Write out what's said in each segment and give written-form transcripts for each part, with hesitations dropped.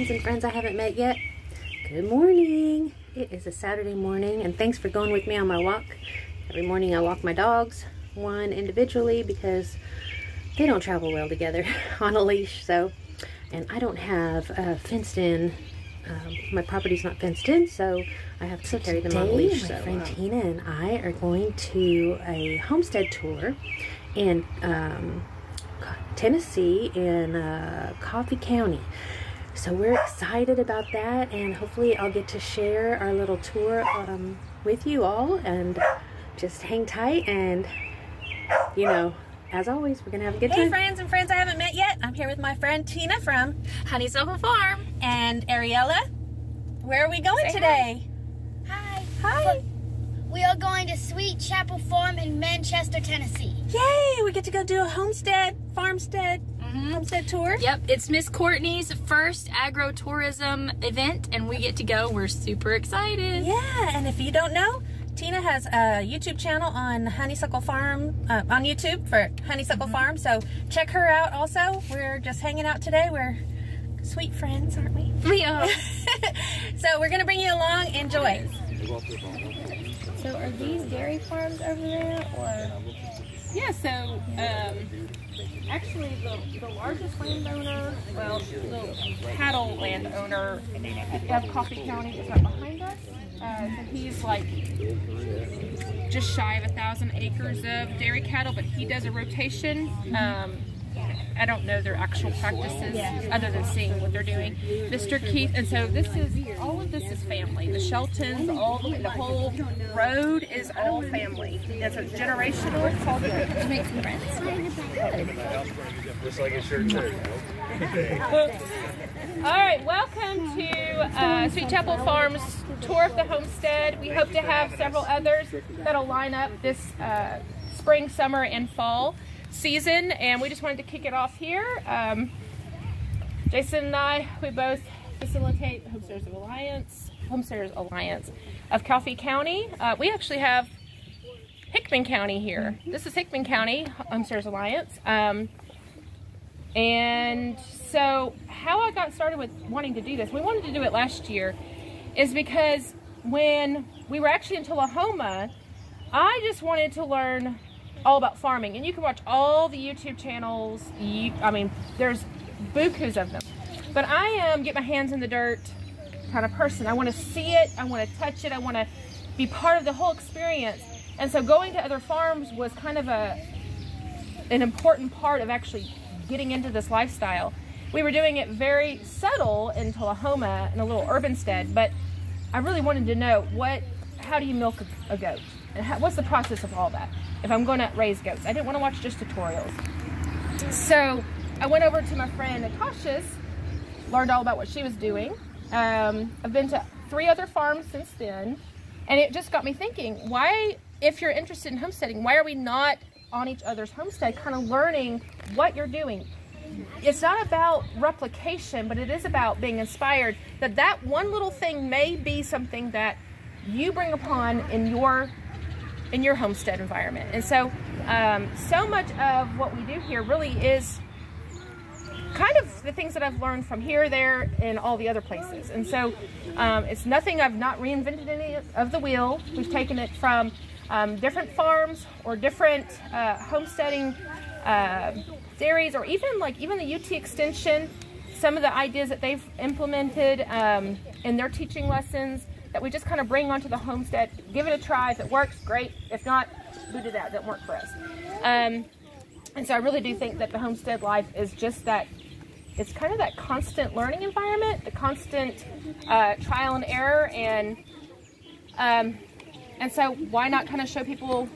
friends and friends I haven't met yet. Good morning. It is a Saturday morning, and thanks for going with me on my walk. Every morning I walk my dogs, one individually because they don't travel well together on a leash. And I don't have fenced in. My property's not fenced in, so I have to carry them on a leash. My friend Tina and I are going to a homestead tour in Tennessee in Coffee County. So we're excited about that, and hopefully I'll get to share our little tour with you all, and just hang tight, and you know, as always, we're gonna have a good time. Hey friends and friends I haven't met yet. I'm here with my friend Tina from Honeysuckle Farm and Ariella. Where are we going today? Hi. Hi. We are going to Sweet Chapel Farm in Manchester, Tennessee. Yay! We get to go do a homestead tour. Yep, it's Miss Kourtney's first agro-tourism event, and we get to go. We're super excited. Yeah, and if you don't know, Tina has a YouTube channel on Honeysuckle Farm, on YouTube for Honeysuckle Farm, so check her out also. We're just hanging out today. We're sweet friends, aren't we? We are. So we're going to bring you along. Enjoy. So are these dairy farms over there, or? Yeah, so actually the largest landowner, well, the cattle landowner of Coffee County is right behind us. So he's like just shy of 1,000 acres of dairy cattle, but he does a rotation. I don't know their actual practices other than seeing what they're doing. Mr. Keith, and so all of this is family. The Sheltons, the whole road is all family. It's a generational. It's all good. To make some friends. Just like it sure did. All right, welcome to Sweet Chapel Farms tour of the homestead. We hope to have several others that'll line up this spring, summer, and fall season, and we just wanted to kick it off here. Jason and I, we both facilitate the Homesteaders Alliance of Coffee County. We actually have Hickman County here. This is Hickman County Homesteaders Alliance. And so how I got started with wanting to do this, we wanted to do it last year, is because when we were actually in Tullahoma, I just wanted to learn all about farming, and you can watch all the YouTube channels. I mean, there's bukus of them, but I am get my hands in the dirt kind of person. I want to see it, I want to touch it, I want to be part of the whole experience. And so going to other farms was kind of an important part of actually getting into this lifestyle. We were doing it very subtle in Tullahoma in a little urban stead, but I really wanted to know how do you milk a goat, and what's the process of all that if I'm going to raise goats. I didn't want to watch just tutorials. So I went over to my friend Natasha's, learned all about what she was doing. I've been to 3 other farms since then, and it just got me thinking, why, if you're interested in homesteading, why are we not on each other's homestead kind of learning what you're doing? It's not about replication, but it is about being inspired that one little thing may be something that you bring upon in your homestead environment. And so so much of what we do here really is kind of the things that I've learned from here, there, and all the other places. And so it's nothing, I've not reinvented any of the wheel. We've taken it from different farms or different homesteading theories, or even the UT Extension, some of the ideas that they've implemented in their teaching lessons that we just kind of bring onto the homestead, give it a try. If it works, great. If not, boot it out. It doesn't work for us. And so I really do think that the homestead life is just that, it's kind of that constant learning environment, the constant trial and error, and so why not kind of show people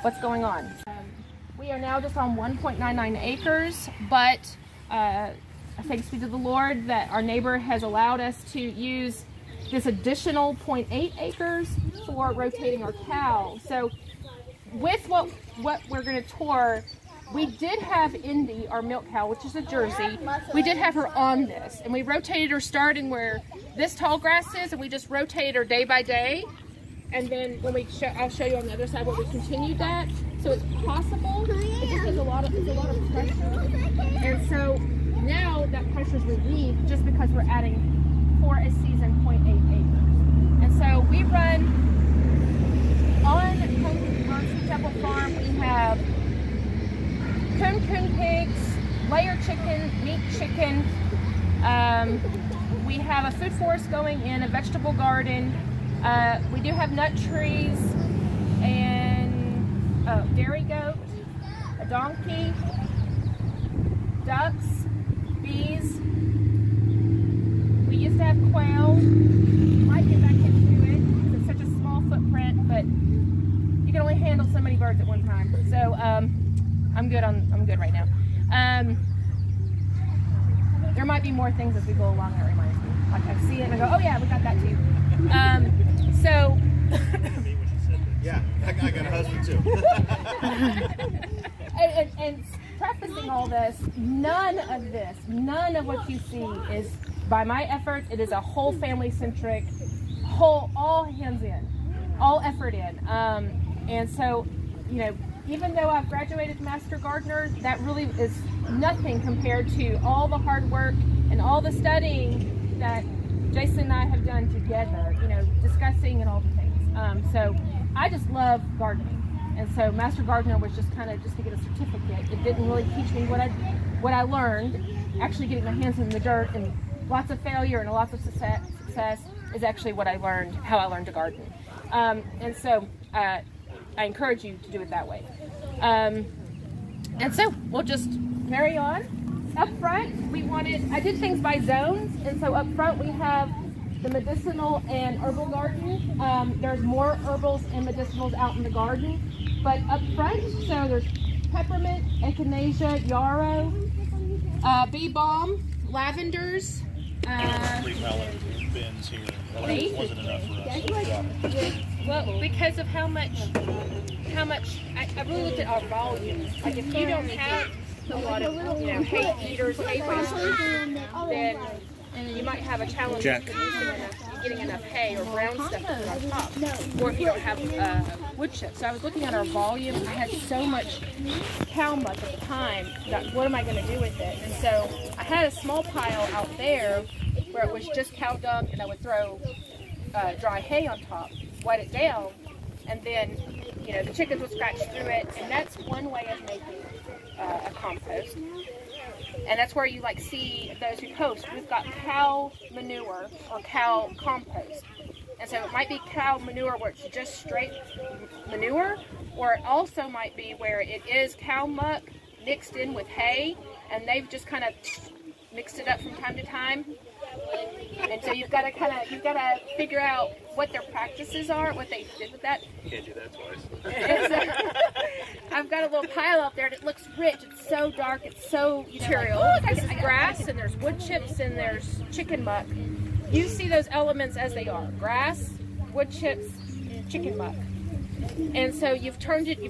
what's going on? We are now just on 1.99 acres, but thanks be to the Lord that our neighbor has allowed us to use this additional 0.8 acres for rotating our cows. So with what we're going to tour, we did have Indy, our milk cow, which is a Jersey. We did have her on this, and we rotated her starting where this tall grass is, and we just rotated her day by day. And then when I'll show you on the other side where we continued that. So it's possible. It just has a lot of pressure, and so now that pressure much as we leave, just because we're adding for a season 0.8 acres. And so we run on Sweet Chapel Farm. We have coon pigs, layer chicken, meat chicken. We have a food forest going in, a vegetable garden. We do have nut trees and dairy goat, a donkey, ducks, bees. We used to have quail. Might get back into it because it's such a small footprint, but you can only handle so many birds at one time. So I'm good right now. There might be more things as we go along that reminds me. Like I see it and I go, oh yeah, we got that too. So yeah, I got a husband too. and prefacing all this, none of what you see is by my efforts. It is a whole family centric, all hands in, all effort in. And so, you know, even though I've graduated Master Gardener, that really is nothing compared to all the hard work and all the studying that Jason and I have done together, you know, discussing and all the things. So I just love gardening. And so Master Gardener was just kind of just to get a certificate. It didn't really teach me what I learned. Actually getting my hands in the dirt and lots of failure and lots of success is actually what I learned, how I learned to garden. And so I encourage you to do it that way. And so we'll just carry on. Up front, I did things by zones, and so up front we have the medicinal and herbal garden. There's more herbals and medicinals out in the garden, but up front, so there's peppermint, echinacea, yarrow, bee balm, lavenders. Bins here. Wasn't enough for us. Well, because of how much I really looked at our volume. Like if you don't have a lot of, you know, hay eaters, hay wasters, then you might have a challenge with getting enough hay or brown stuff to put on top. Or if you don't have wood chips. So I was looking at our volume. I had so much cow muck at the time that what am I going to do with it? And so I had a small pile out there where it was just cow dung, and I would throw dry hay on top, wet it down, and then, you know, the chickens would scratch through it, and that's one way of making a compost. And that's where you like see those who post, we've got cow manure or cow compost. And so it might be cow manure where it's just straight manure, or it also might be where it is cow muck mixed in with hay, and they've just kind of mixed it up from time to time. And so you've got to figure out what their practices are, what they did with that. You can't do that twice. I've got a little pile up there, and it looks rich. It's so dark. It's so, you know, like, this is grass, and there's wood chips, and there's chicken muck. You see those elements as they are: grass, wood chips, chicken muck. And so you've turned it.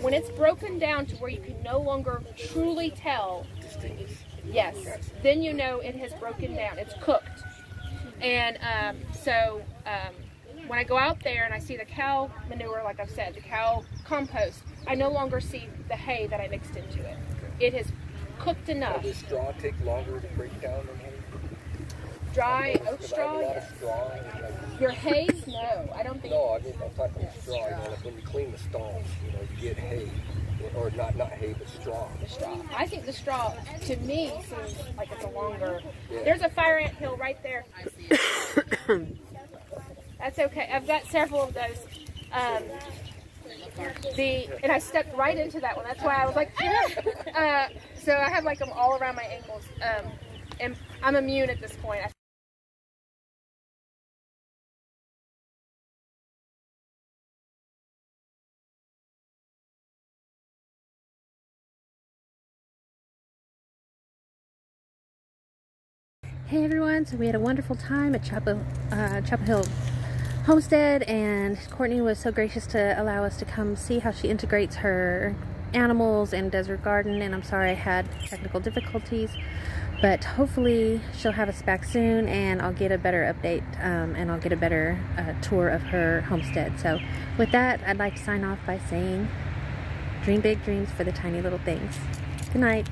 When it's broken down to where you can no longer truly tell. Yes, then you know it has broken down. It's cooked. And when I go out there and I see the cow manure, like I've said, the cow compost, I no longer see the hay that I mixed into it. It has cooked enough. Does straw take longer to break down than hay? Dry oat straw, yes. Your hay? No, I don't think. No, I mean, I'm talking straw. You know, like when you clean the stalls, you know, you get hay. Or not hay, but straw. The straw. I think the straw, to me, seems like it's a longer. Yeah. There's a fire ant hill right there. I see it. That's okay. I've got several of those. And I stepped right into that one. That's why I was like, ah! So I have like them all around my ankles. And I'm immune at this point. Hey everyone, so we had a wonderful time at Chapel Hill Homestead, and Kourtney was so gracious to allow us to come see how she integrates her animals and does her garden. And I'm sorry I had technical difficulties, but hopefully she'll have us back soon and I'll get a better update and I'll get a better tour of her homestead. So with that, I'd like to sign off by saying dream big dreams for the tiny little things. Good night.